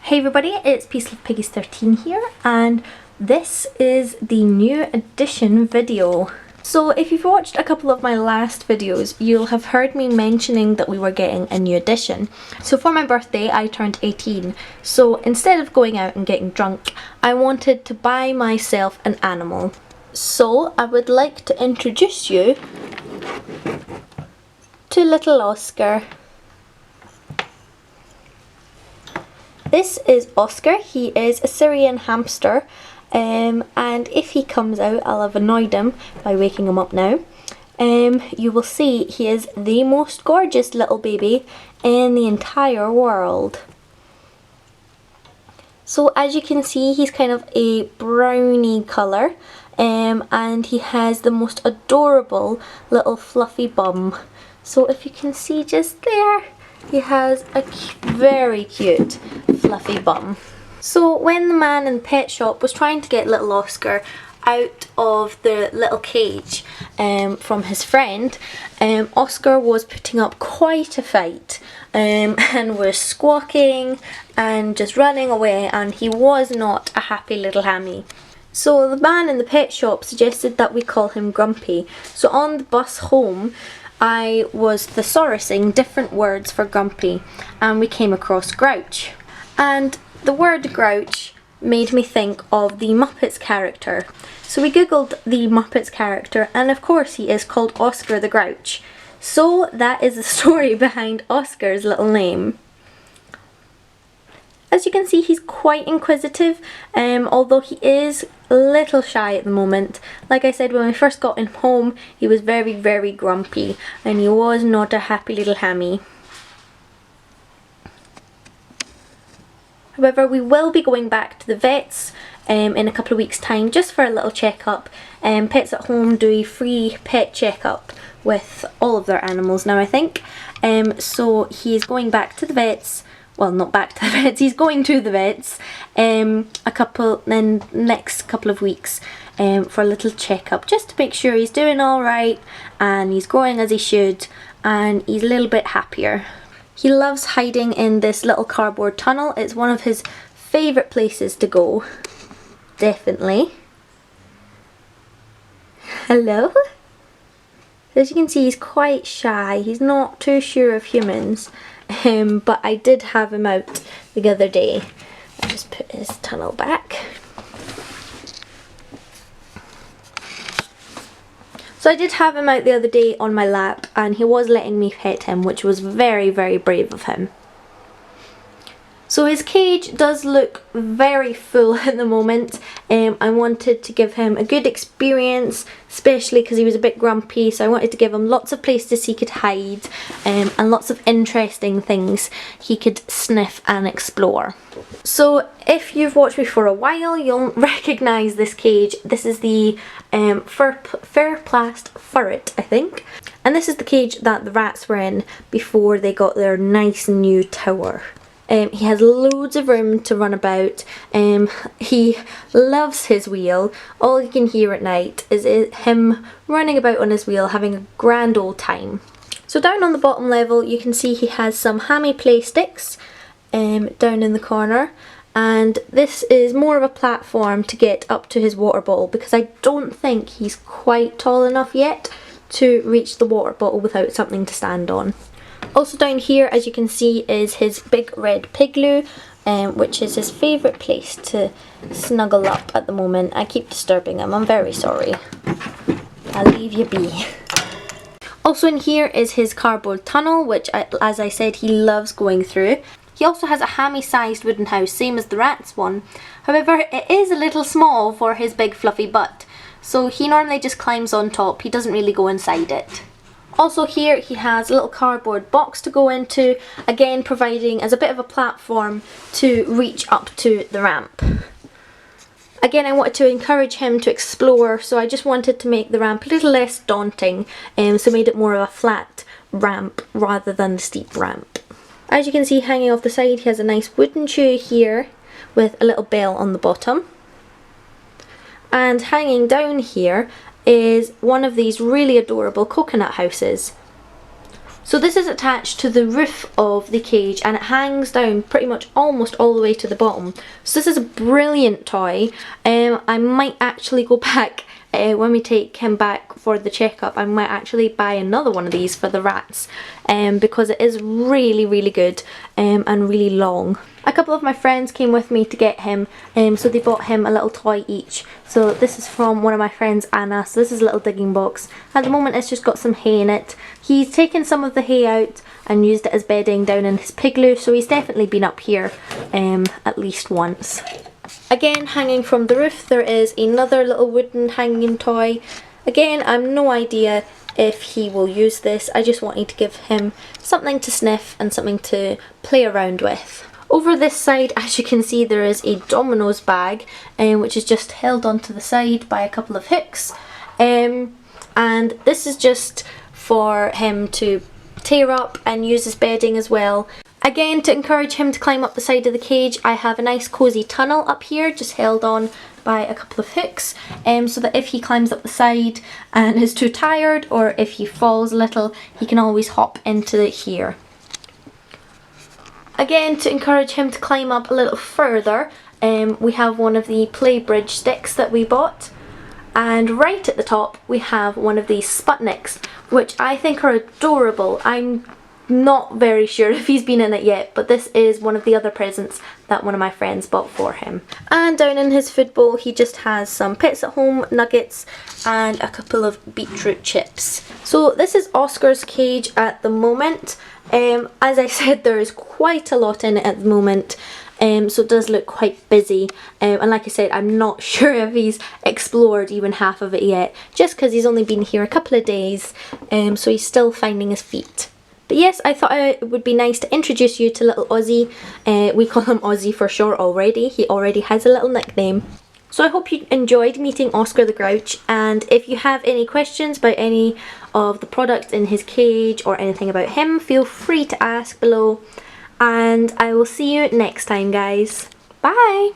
Hey everybody, it's PeaceLovePiggies 13 here, and this is the new edition video. So if you've watched a couple of my last videos, you'll have heard me mentioning that we were getting a new edition. So for my birthday, I turned 18. So instead of going out and getting drunk, I wanted to buy myself an animal. So I would like to introduce you to little Oscar. This is Oscar. He is a Syrian hamster, and if he comes out, I'll have annoyed him by waking him up now. You will see he is the most gorgeous little baby in the entire world. So as you can see, he's kind of a browny colour, and he has the most adorable little fluffy bum. So if you can see just there, he has a very cute fluffy bum. So when the man in the pet shop was trying to get little Oscar out of the little cage from his friend, Oscar was putting up quite a fight and was squawking and just running away, and he was not a happy little hammy. So the man in the pet shop suggested that we call him Grumpy. So on the bus home, I was thesaurusing different words for Grumpy, and we came across Grouch. And the word Grouch made me think of the Muppets character. So we googled the Muppets character, and of course he is called Oscar the Grouch. So that is the story behind Oscar's little name. As you can see, he's quite inquisitive, although he is a little shy at the moment. Like I said, when we first got him home, he was very, very grumpy, and he was not a happy little hammy. However, we will be going back to the vets in a couple of weeks' time, just for a little checkup. Pets at Home do a free pet checkup with all of their animals now, I think. So he is going back to the vets. Well, not back to the vets, he's going to the vets next couple of weeks for a little checkup, just to make sure he's doing alright and he's growing as he should and he's a little bit happier. He loves hiding in this little cardboard tunnel. It's one of his favourite places to go. Definitely. Hello? As you can see, he's quite shy. He's not too sure of humans. But I did have him out the other day. I'll just put his tunnel back. So I did have him out the other day on my lap, and he was letting me pet him, which was very, very brave of him. So his cage does look very full at the moment. I wanted to give him a good experience, especially because he was a bit grumpy, so I wanted to give him lots of places he could hide and lots of interesting things he could sniff and explore. So if you've watched me for a while, you'll recognise this cage. This is the Fairplast Furret, I think. And this is the cage that the rats were in before they got their nice new tower. He has loads of room to run about. He loves his wheel. All you can hear at night is him running about on his wheel, having a grand old time. So down on the bottom level, you can see he has some hammy play sticks down in the corner. And this is more of a platform to get up to his water bottle, because I don't think he's quite tall enough yet to reach the water bottle without something to stand on. Also down here, as you can see, is his big red pigloo, which is his favourite place to snuggle up at the moment. I keep disturbing him, I'm very sorry. I'll leave you be. Also in here is his cardboard tunnel, which, as I said, he loves going through. He also has a hammy-sized wooden house, same as the rat's one. However, it is a little small for his big fluffy butt, so he normally just climbs on top. He doesn't really go inside it. Also here he has a little cardboard box to go into, again providing as a bit of a platform to reach up to the ramp. Again, I wanted to encourage him to explore, so I just wanted to make the ramp a little less daunting, so made it more of a flat ramp rather than the steep ramp. As you can see, hanging off the side, he has a nice wooden shoe here with a little bell on the bottom. And hanging down here is one of these really adorable coconut houses. So this is attached to the roof of the cage and it hangs down pretty much almost all the way to the bottom. So this is a brilliant toy. I might actually go back when we take him back for the checkup. I might actually buy another one of these for the rats because it is really good and really long. A couple of my friends came with me to get him, so they bought him a little toy each. So this is from one of my friends, Anna. So this is a little digging box. At the moment it's just got some hay in it. He's taken some of the hay out and used it as bedding down in his pigloo, so he's definitely been up here at least once. Again, hanging from the roof there is another little wooden hanging toy. Again, I've no idea if he will use this. I just wanted to give him something to sniff and something to play around with. Over this side, as you can see, there is a Domino's bag, which is just held onto the side by a couple of hooks. And this is just for him to tear up and use as bedding as well. Again, to encourage him to climb up the side of the cage, I have a nice cosy tunnel up here, just held on by a couple of hooks, so that if he climbs up the side and is too tired, or if he falls a little, he can always hop into here. Again, to encourage him to climb up a little further, we have one of the play bridge sticks that we bought. And right at the top we have one of these Sputniks, which I think are adorable. I'm not very sure if he's been in it yet, but this is one of the other presents that one of my friends bought for him. And down in his food bowl he just has some Pets at Home nuggets and a couple of beetroot chips. So this is Oscar's cage at the moment. As I said, there is quite a lot in it at the moment, so it does look quite busy, and like I said, I'm not sure if he's explored even half of it yet, just because he's only been here a couple of days, so he's still finding his feet. But yes, I thought it would be nice to introduce you to little Ozzy. We call him Ozzy for short already. He already has a little nickname. So I hope you enjoyed meeting Oscar the Grouch, and if you have any questions about any of the products in his cage or anything about him, feel free to ask below, and I will see you next time, guys. Bye!